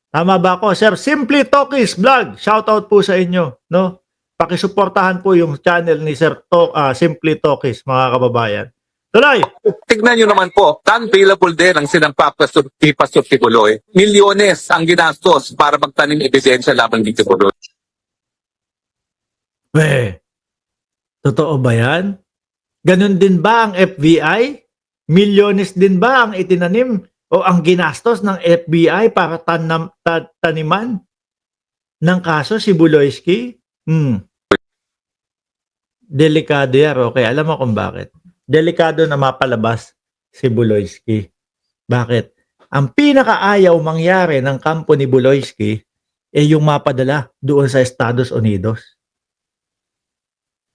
Tama ba ako? Sir Simply Talkies Vlog, shoutout po sa inyo, no? Pakisuportahan po yung channel ni Sir Simply Talkies, mga kababayan. Tuloy! Tignan nyo naman po, non-billable din ang sinampa ni Pastor Tibuloy. Milyones ang ginastos para magtanim ebidensya laban ni Tibuloy. Totoo ba yan? Ganun din ba ang FBI? Milyones din ba ang itinanim o ang ginastos ng FBI para taniman ng kaso si Buloyski? Delikado yan, okay. Alam mo kung bakit? Delikado na mapalabas si Buloyski. Bakit? Ang pinakaayaw mangyari ng kampo ni Buloyski yung mapadala doon sa Estados Unidos.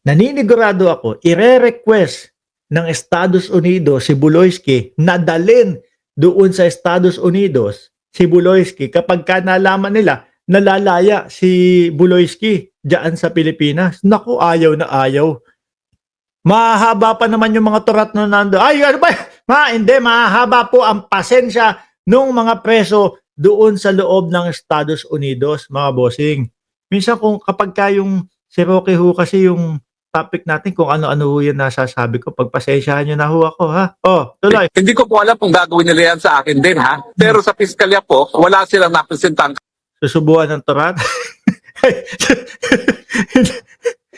Naninigurado ako, ire-request ng Estados Unidos si Buloyski na dalhin doon sa Estados Unidos si Buloyski kapag nalaman nila nalalaya si Buloyski diyan sa Pilipinas. Naku, ayaw na ayaw. Mahaba pa naman yung mga turat na nando. Ay, ano ba? Hindi, mahaba po ang pasensya ng mga preso doon sa loob ng Estados Unidos, mga bossing. Minsan kung kapag yung si Rocky ho kasi yung topic natin kung ano-ano ho yung nasasabi ko, pagpasensyahan nyo na ho ako, ha? Tuloy. Hindi ko po alam kung gagawin nila yan sa akin din, ha? Pero sa piskalya po, wala silang napresentang Susubuan ng turat?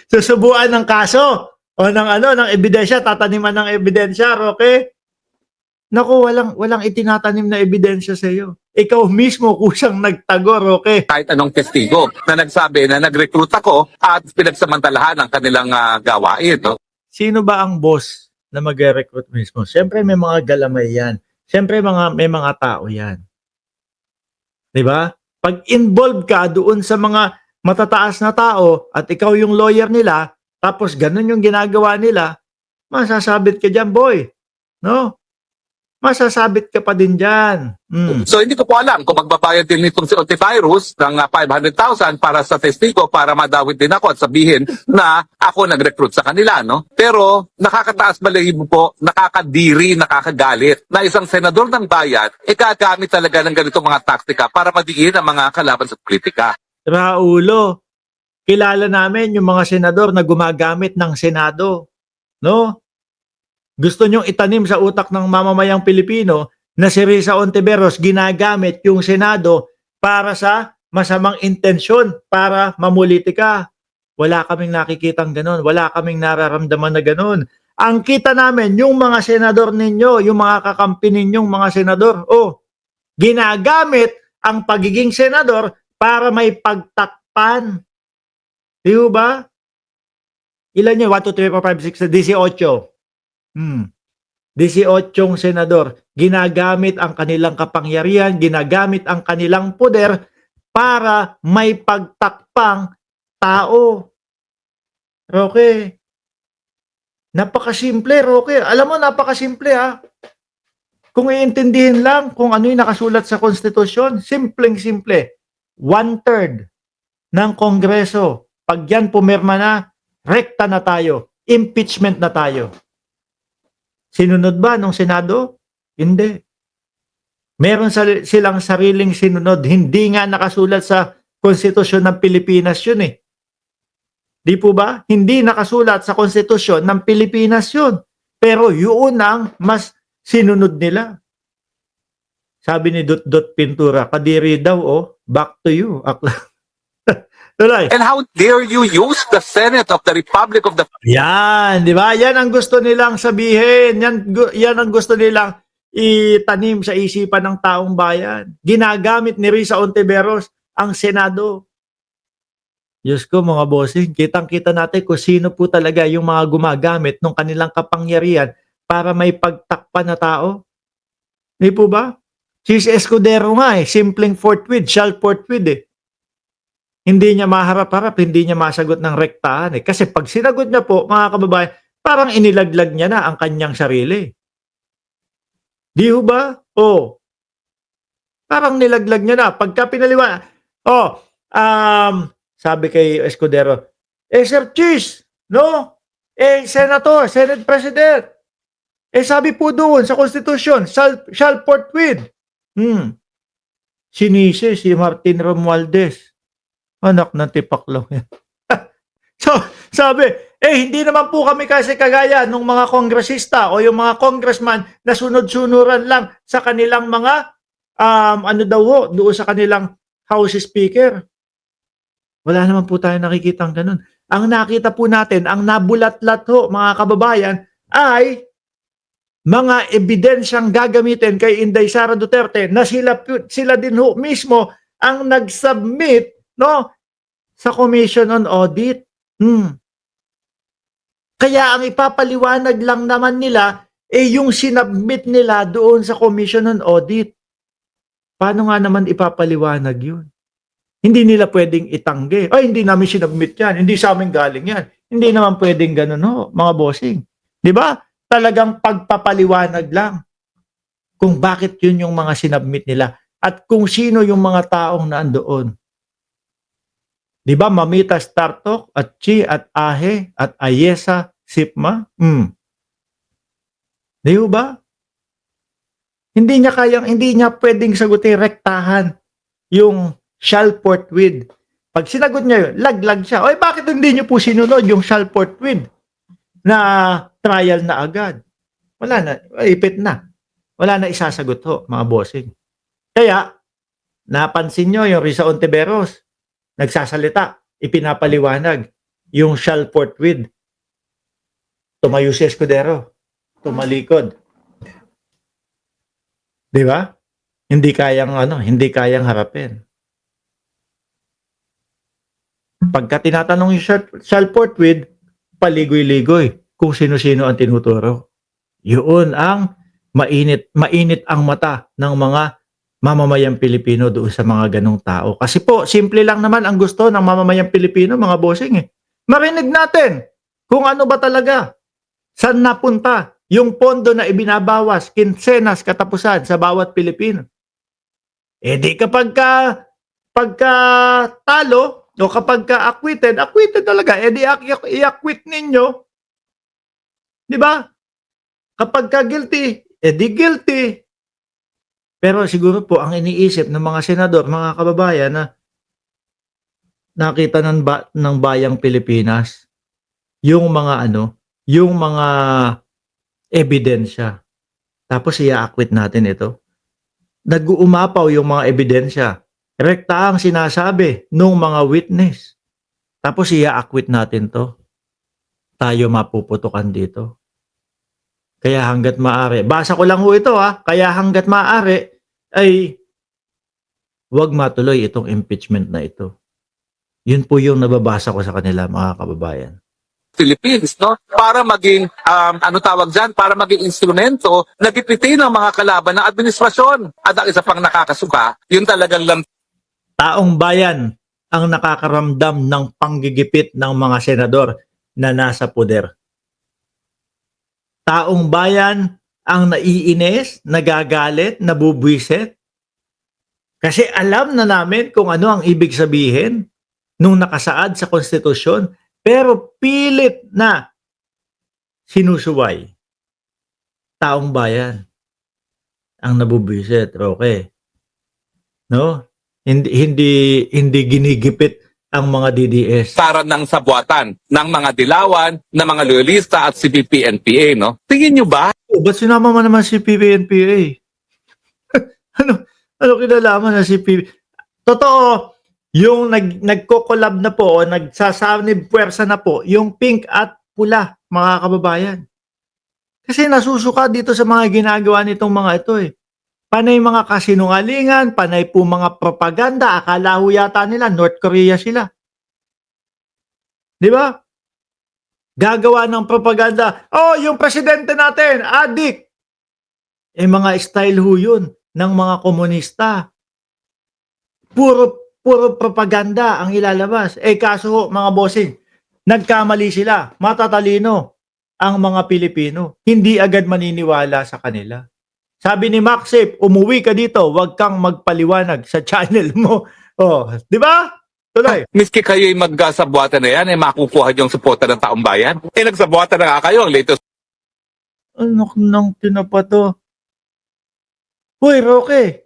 Susubuan ng kaso? O ng ebidensya, tataniman ng ebidensya, okay? Naku, walang itinatanim na ebidensya sa iyo. Ikaw mismo kusang nagtagor, okay? kahit anong testigo na nagsabi na nag-recruit ako at pinagsamantalahan ang kanilang gawain. No? Sino ba ang boss na mag-recruit mismo? Siyempre may mga galamay yan. Siyempre may mga tao yan. Di ba? Pag involved ka doon sa mga matataas na tao at ikaw yung lawyer nila, tapos ganun yung ginagawa nila, masasabit ka dyan, boy. No? Masasabit ka pa din dyan. So hindi ko po alam kung magbabayad din nitong si Ontivirus ng 500,000 para sa testigo para madawit din ako at sabihin na ako nag-recruit sa kanila. No? Pero nakakataas balahibo po, nakakadiri, nakakagalit na isang senador ng bayan gagamit talaga ng ganitong mga taktika para madiin ang mga kalaban sa politika. Raulo, kilala namin yung mga senador na gumagamit ng Senado. No? Gusto nyong itanim sa utak ng mamamayang Pilipino na si Risa Ontiveros ginagamit yung Senado para sa masamang intensyon para mamulitika. Wala kaming nakikitang ganun. Wala kaming nararamdaman na ganun. Ang kita namin, yung mga senador ninyo, yung mga kakampi ninyong mga senador, ginagamit ang pagiging senador para may pagtakpan. Di ba? Ilan yun? 1, 2, 3, 4, 5, 6, 18. 18 senador, ginagamit ang kanilang kapangyarihan, ginagamit ang kanilang poder para may pagtakpang tao. Roque, napakasimple, Roque. Alam mo, napakasimple, ha? Kung iintindihin lang kung ano yung nakasulat sa konstitusyon, simpleng-simple. 1/3 ng Kongreso, pag yan pumirma na, rekta na tayo, impeachment na tayo. Sinunod ba nung Senado? Hindi. Meron silang sariling sinunod. Hindi nga nakasulat sa konstitusyon ng Pilipinas yun eh. Di po ba? Hindi nakasulat sa konstitusyon ng Pilipinas yun. Pero yun ang mas sinunod nila. Sabi ni Dot Pintura, kadiri daw, back to you. Tuloy. And how dare you use the Senate of the Republic of the... Yan, di ba? Yan ang gusto nilang sabihin. Yan ang gusto nilang itanim sa isipan ng taong bayan. Ginagamit ni Risa Ontiveros ang Senado. Diyos ko mga bossing, kitang-kita natin kung sino po talaga yung mga gumagamit ng kanilang kapangyarihan para may pagtakpan na tao. Di po ba? Si Escudero nga simpleng forthwith, shall forthwith eh. Hindi niya maharap-harap, hindi niya masagot ng rektahan eh. Kasi pag sinagot niya po, mga kababayan, parang inilaglag niya na ang kanyang sarili. Di ho ba? Parang nilaglag niya na. Pagka pinaliwanag, sabi kay Escudero, Sir Cheese, no? Senator, Senate President. Sabi po doon sa Constitution, shall forthwith. sinisi si Martin Romualdez. Anak ng tipaklong yan. So, sabi, hindi naman po kami kasi kagaya ng mga kongresista o yung mga congressman na sunod-sunuran lang sa kanilang mga, doon sa kanilang House Speaker. Wala naman po tayo nakikitang ganun. Ang nakita po natin, ang nabulat-lat ho, mga kababayan, ay mga ebidensyang gagamitin kay Inday Sara Duterte na sila din ho mismo ang nag-submit, no, sa Commission on Audit. Kaya ang ipapaliwanag lang naman nila yung sinubmit nila doon sa Commission on Audit. Paano nga naman ipapaliwanag yun? Hindi nila pwedeng itanggi. Ay, hindi namin sinubmit yan. Hindi sa amin galing yan. Hindi naman pwedeng ganun ho, mga bossing. Di ba? Talagang pagpapaliwanag lang kung bakit yun yung mga sinubmit nila at kung sino yung mga taong naandoon. Di ba, Mamita Startok at Chi at Ahe at Ayesa Sipma? Di ba? Hindi niya pwedeng sagutin rektahan yung shall forthwith. Pag sinagot niya yun, laglag siya. Oy, bakit hindi niyo po sinunod yung shall forthwith na trial na agad? Wala na, ipit na. Wala na isasagot ho, mga bossing. Kaya, napansin nyo yung Risa Ontiveros, nagsasalita, ipinapaliwanag yung shall forthwith. Tumayo si Escudero, tumalikod. Di ba? Hindi kayang harapin. Pagka tinatanong yung shall forthwith, paligoy-ligoy kung sino-sino ang tinuturo. Yun ang mainit ang mata ng mga mamamayang Pilipino doon sa mga ganong tao. Kasi po, simple lang naman ang gusto ng mamamayang Pilipino, mga bossing Marinig natin kung ano ba talaga, saan napunta yung pondo na ibinabawas, kinsenas, katapusan sa bawat Pilipino. Di pagka talo, o kapag acquitted talaga, i-acquit ninyo. Di ba? Kapag guilty, di guilty. Pero siguro po, ang iniisip ng mga senador, mga kababayan na nakita ng bayang Pilipinas, yung mga ebidensya. Tapos i-acquit natin ito. Nag-uumapaw yung mga ebidensya. Rekta ang sinasabi ng mga witness. Tapos i-acquit natin to. Tayo mapuputukan dito. Kaya hanggat maaari, basa ko lang ho ito kaya hanggat maaari ay huwag matuloy itong impeachment na ito. Yun po yung nababasa ko sa kanila, mga kababayan. Philippines, no? Para maging, para maging instrumento na gipitin ng mga kalaban ng administrasyon. At ang isa pang nakakasuka, yun talagang taong bayan ang nakakaramdam ng panggigipit ng mga senador na nasa poder. Taong bayan ang naiinis, nagagalit, nabubwisit. Kasi alam na namin kung ano ang ibig sabihin nung nakasaad sa konstitusyon, pero pilit na sinusuway. Taong bayan ang nabubwisit, Roque. No? Hindi ginigipit ang mga DDS. para ng sabuatan ng mga dilawan, ng mga loyalista at CPP-NPA, no? Tingin nyo ba? Ba't sinama mo naman si PBNPA? ano kinalaman na si PBNPA? Totoo, yung nagko-collab na po o nagsasanib puwersa na po, yung pink at pula, mga kababayan. Kasi nasusuka dito sa mga ginagawa nitong mga ito Panay mga kasinungalingan, panay po mga propaganda. Akala ho yata nila, North Korea sila. Di ba? Gagawa ng propaganda. Oh, yung presidente natin, adik. Mga style ho yun ng mga komunista. Puro propaganda ang ilalabas. Kaso ho, mga bossing, nagkamali sila. Matatalino ang mga Pilipino. Hindi agad maniniwala sa kanila. Sabi ni Maxip, umuwi ka dito, huwag kang magpaliwanag sa channel mo. Oh, di ba? Tuloy. Miski kayo'y magsabuatan na yan, makukuha yung suporta ng taong bayan. Nagsabuatan na nga kayo, ang latest Anak ng tinapato. Hoy, Roque.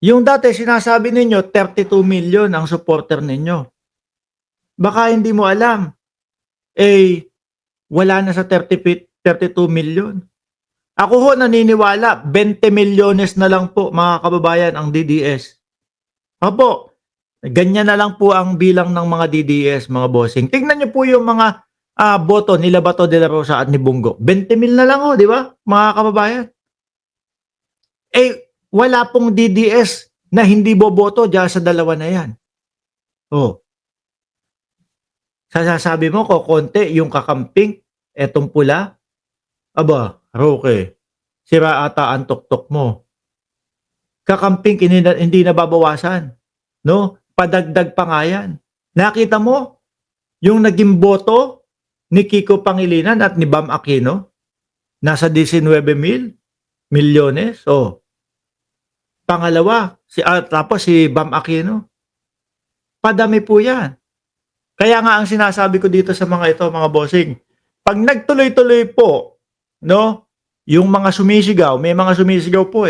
Yung dati sinasabi ninyo 32 million ang supporter ninyo. Baka hindi mo alam. Eh, wala na sa 32 million. Ako ho naniniwala, 20 milyones na lang po mga kababayan ang DDS. Opo, ganyan na lang po ang bilang ng mga DDS, mga bossing. Tingnan niyo po yung mga boto nila Bato de la Rosa at ni Bungo. 20 mil na lang ho, di ba mga kababayan? Eh, wala pong DDS na hindi boboto dyan sa dalawa na yan. Oh, sasabi mo ko, konti yung kakamping, etong pula, aba, Roque, sira ata ang tuktok mo. Kakamping hindi nababawasan. No? Padagdag pa nga yan. Nakita mo yung naging boto ni Kiko Pangilinan at ni Bam Aquino? Nasa 19 milyones. Oh. Pangalawa, tapos si Bam Aquino. Padami po yan. Kaya nga ang sinasabi ko dito sa mga ito, mga bossing, pag nagtuloy-tuloy po, no, yung mga sumisigaw, may mga sumisigaw po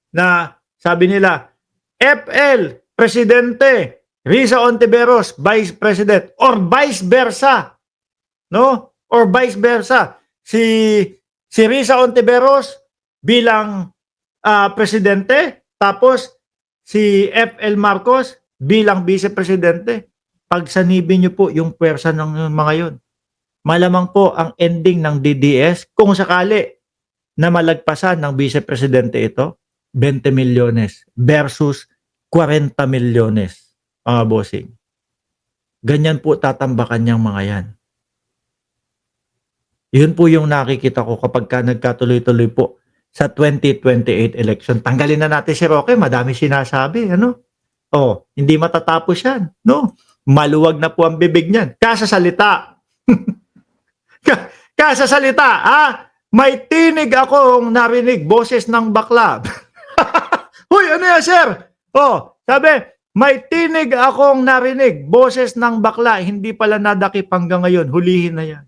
na sabi nila, FL, Presidente, Risa Ontiveros, Vice President, or vice versa, no? Or vice versa. Si Risa Ontiveros bilang Presidente, tapos si FL Marcos bilang Vice Presidente. Pagsanibin niyo po yung pwersa ng mga yon. Malamang po ang ending ng DDS, kung sakali na malagpasan ng Vice Presidente ito, 20 milyones versus 40 milyones, mga bossing. Ganyan po tatambakan niyang mga yan. Yun po yung nakikita ko kapag ka nagkatuloy-tuloy po sa 2028 election. Tanggalin na natin si Roque, madami sinasabi, ano? Oh, hindi matatapos yan, no? Maluwag na po ang bibig niyan. Kasasalita. Kasasalita, may tinig akong narinig, boses ng bakla. Huy, ano yan, sir? Oh, sabi, may tinig akong narinig, boses ng bakla, hindi pala nadakip hanggang ngayon, hulihin na yan.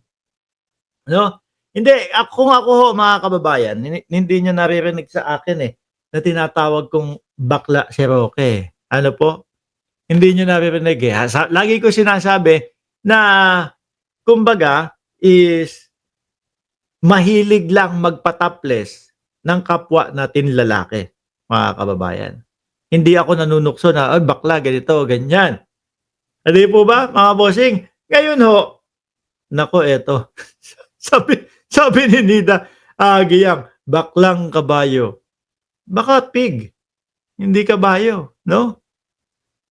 No? Hindi, kung ako ho, mga kababayan, hindi nyo naririnig sa akin na tinatawag kong bakla si Roque. Ano po? Hindi nyo naririnig Lagi ko sinasabi na, kumbaga, is mahilig lang magpataples ng kapwa natin lalaki, mga kababayan. Hindi ako nanunukso na, ay, bakla, ganito, ganyan. Hindi po ba, mga bossing? Ngayon ho, nako, eto. sabi ni Nida Giyang, baklang kabayo. Baka pig, hindi kabayo, no?